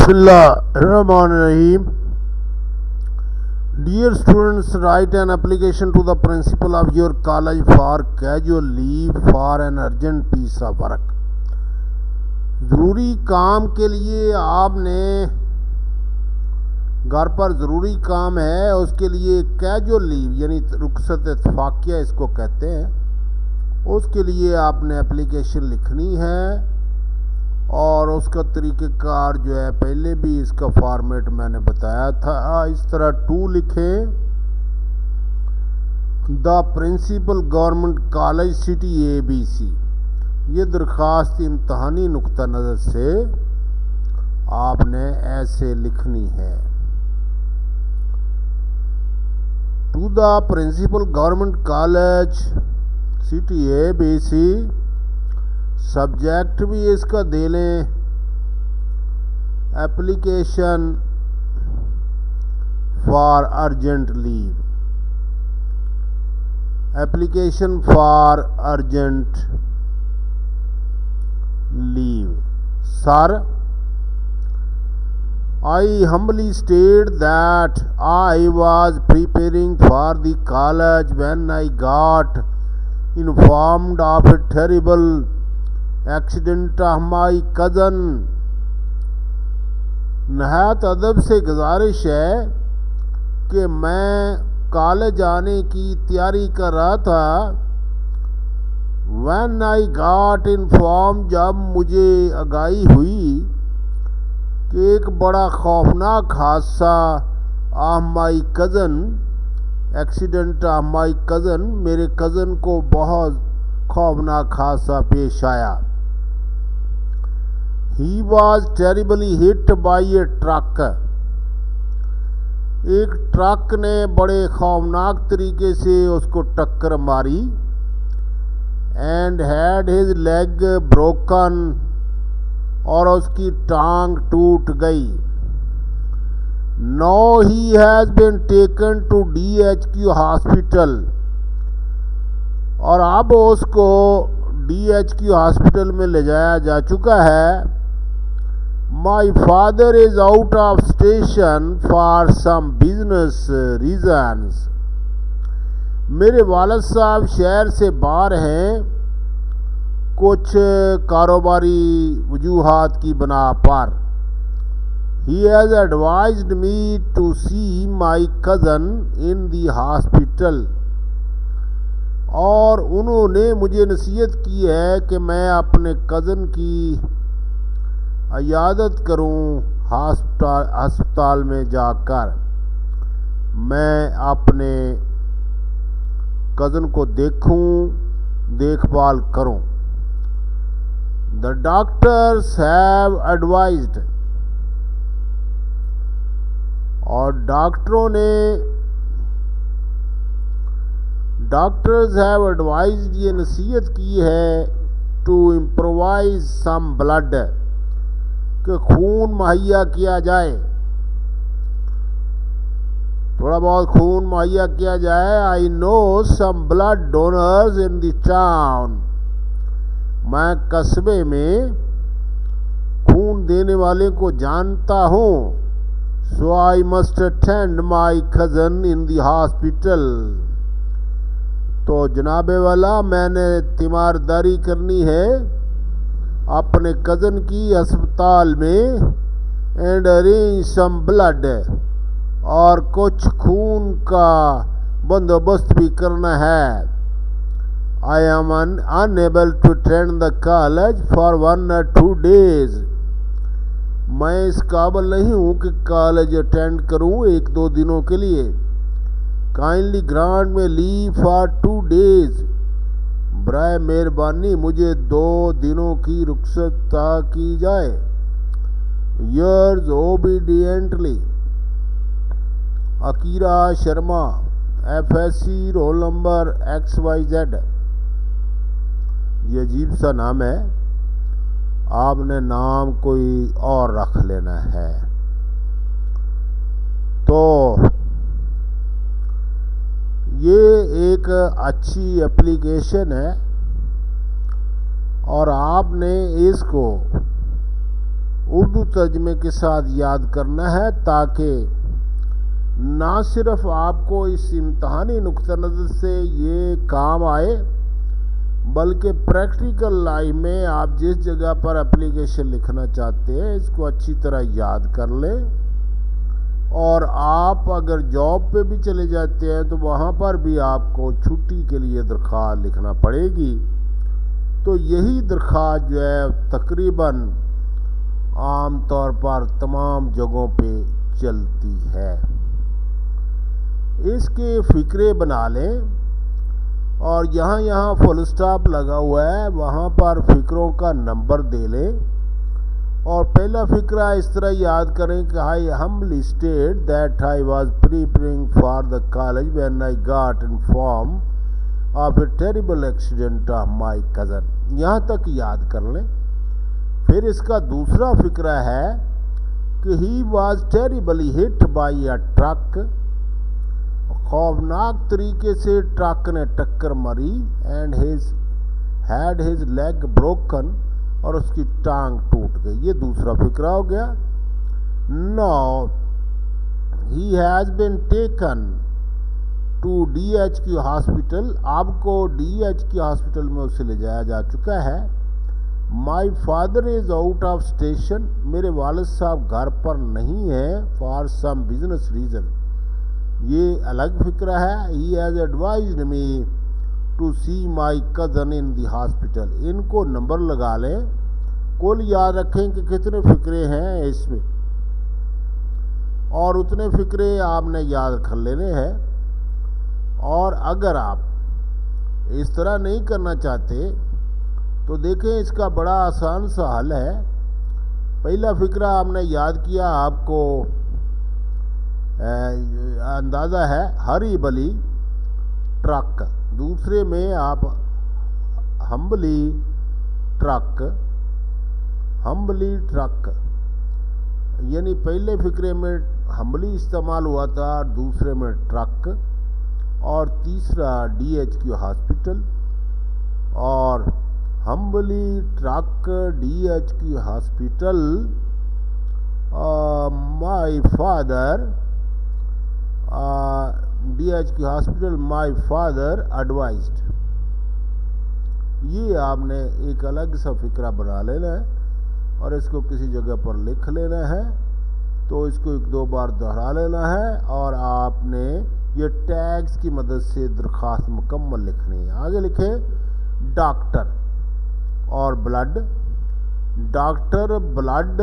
Bismillahirrahmanirrahim. Dear students, write an application to the principal of your college for casual leave for an urgent piece of work. ضروری کام کے لیے آپ نے گھر پر ضروری کام ہے، اس کے لیے کیجول لیو یعنی رخصت اتفاقیہ اس کو کہتے ہیں، اس کے لیے آپ نے اپلیکیشن لکھنی ہے اور اس کا طریقہ کار جو ہے پہلے بھی اس کا فارمیٹ میں نے بتایا تھا۔ اس طرح ٹو لکھیں، the principal government college city ABC۔ یہ درخواست امتحانی نقطہ نظر سے آپ نے ایسے لکھنی ہے۔ To the principal government college city ABC، subject بھی اس کا دے لیں application for urgent leave, application for urgent leave. Sir, I humbly state that I was preparing for the college when I got informed of a terrible accident of my cousin۔ نہایت ادب سے گزارش ہے کہ میں کالج آنے کی تیاری کر رہا تھا۔ when I got informed، جب مجھے آگاہی ہوئی کہ ایک بڑا خوفناک حادثہ of my cousin, accident of my cousin, میرے کزن کو بہت خوفناک حادثہ پیش آیا۔ He was terribly hit by a truck۔ ایک ٹرک نے بڑے خوفناک طریقے سے اس کو ٹکر ماری۔ and had his leg broken، اور اس کی ٹانگ ٹوٹ گئی۔ now he has been taken to DHQ hospital، اور اب اس کو DHQ ہاسپٹل میں لے جایا جا چکا ہے۔ my father is out of station for some business reasons۔ میرے والد صاحب شہر سے باہر ہیں کچھ کاروباری وجوہات کی بنا پر۔ he has advised me to see my cousin in the hospital، اور انہوں نے مجھے نصیحت کی ہے کہ میں اپنے کزن کی عیادت کروں ہسپتال میں جا کر، میں اپنے کزن کو دیکھوں، دیکھ بھال کروں۔ The doctors have advised، اور ڈاکٹرز have advised یہ نصیحت کی ہے to improvise some blood، کہ خون مہیا کیا جائے، تھوڑا بہت خون مہیا کیا جائے۔ I know some blood donors in the town، میں قصبے میں خون دینے والے کو جانتا ہوں۔ so I must attend my cousin in the hospital، تو جناب والا میں نے تیمارداری کرنی ہے اپنے کزن کی ہسپتال میں، and arrange some blood، اور کچھ خون کا بندوبست بھی کرنا ہے۔ I am unable to attend the college for 1 or 2 days، میں اس قابل نہیں ہوں کہ کالج اٹینڈ کروں 1-2 دنوں کے لیے۔ kindly grant me leave for 2 days، برائے مہربانی مجھے 2 دنوں کی رخصت عطا کی جائے۔ yours obediently، Aqeera Sharma, FSC، roll number XYZ۔ یہ عجیب سا نام ہے، آپ نے نام کوئی اور رکھ لینا ہے۔ تو یہ ایک اچھی اپلیکیشن ہے اور آپ نے اس کو اردو ترجمے کے ساتھ یاد کرنا ہے تاکہ نہ صرف آپ کو اس امتحانی نقطہ نظر سے یہ کام آئے بلکہ پریکٹیکل لائف میں آپ جس جگہ پر اپلیکیشن لکھنا چاہتے ہیں اس کو اچھی طرح یاد کر لیں، اور آپ اگر جاب پہ بھی چلے جاتے ہیں تو وہاں پر بھی آپ کو چھٹی کے لیے درخواست لکھنا پڑے گی۔ تو یہی درخواست جو ہے تقریباً عام طور پر تمام جگہوں پہ چلتی ہے۔ اس کے فقرے بنا لیں اور یہاں فل سٹاپ لگا ہوا ہے وہاں پر فقروں کا نمبر دے لیں، اور پہلا فقرہ اس طرح یاد کریں کہ I humbly state that I was preparing for the college when I got informed of a terrible accident of my cousin۔ یہاں تک یاد کر لیں۔ پھر اس کا دوسرا فقرہ ہے کہ he was terribly hit by a truck، خوفناک طریقے سے ٹرک نے ٹکر ماری، and had his leg broken، اور اس کی ٹانگ ٹوٹ گئی۔ یہ دوسرا فقرہ ہو گیا۔ Now he has been taken to DHQ hospital, آپ کو DHQ ہاسپٹل میں اسے لے جایا جا چکا ہے۔ My father is out of station، میرے والد صاحب گھر پر نہیں ہیں for some business reason، یہ الگ فقرہ ہے۔ He has advised me to see my cousin in the hospital، ان کو نمبر لگا لیں، کل یاد رکھیں کہ کتنے فقرے ہیں اس میں، اور اتنے فقرے آپ نے یاد کر لینے ہیں۔ اور اگر آپ اس طرح نہیں کرنا چاہتے تو دیکھیں اس کا بڑا آسان سا حل ہے۔ پہلا فقرہ آپ نے یاد کیا، آپ کو اندازہ ہے ہری بلی ٹرک، دوسرے میں آپ ہمبلی ٹرک، یعنی پہلے فقرے میں ہمبلی استعمال ہوا تھا، دوسرے میں ٹرک، اور تیسرا DHQ ہاسپٹل، اور humbly truck DHQ hospital my father DHQ hospital my father advised. یہ آپ نے ایک الگ سا فقرہ بنا لینا ہے اور اس کو کسی جگہ پر لکھ لینا ہے، تو اس کو ایک دو بار دہرا لینا ہے، اور آپ نے یہ ٹیگز کی مدد سے درخواست مکمل لکھنی ہے۔ آگے لکھیں ڈاکٹر اور بلڈ، ڈاکٹر بلڈ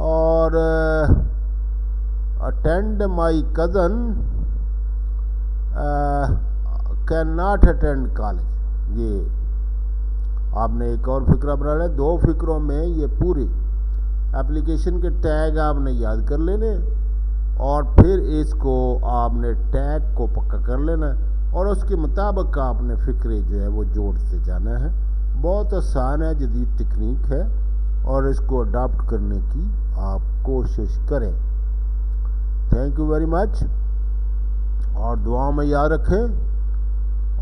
اور attend my cousin can not attend college. یہ آپ نے ایک اور فقرہ بنا لیا۔ دو فقروں میں یہ پوری اپلیکیشن کے ٹیگ آپ نے یاد کر لینے، اور پھر اس کو آپ نے ٹیگ کو پکا کر لینا ہے، اور اس کے مطابق آپ نے فقرے جو ہے وہ جوڑتے جانا ہے۔ بہت آسان ہے، جدید ٹیکنیک ہے، اور اس کو اڈاپٹ کرنے کی آپ کوشش کریں۔ تھینک یو ویری مچ، اور دعاؤں میں یاد رکھیں،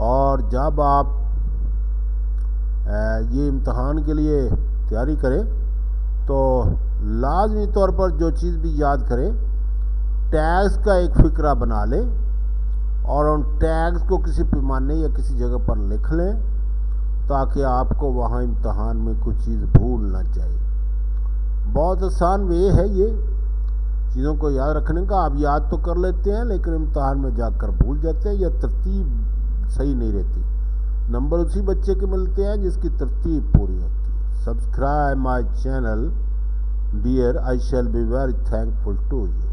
اور جب آپ یہ امتحان کے لیے تیاری کریں تو لازمی طور پر جو چیز بھی یاد کریں، ٹیگز کا ایک فقرہ بنا لیں اور ان ٹیگز کو کسی پیمانے یا کسی جگہ پر لکھ لیں تاکہ آپ کو وہاں امتحان میں کچھ چیز بھول نہ جائے۔ بہت آسان وے ہے یہ چیزوں کو یاد رکھنے کا۔ آپ یاد تو کر لیتے ہیں لیکن امتحان میں جا کر بھول جاتے ہیں یا ترتیب صحیح نہیں رہتی۔ نمبر اسی بچے کے ملتے ہیں جس کی ترتیب پوری ہوتی ہے۔ Subscribe my channel dear, I shall be very thankful to you.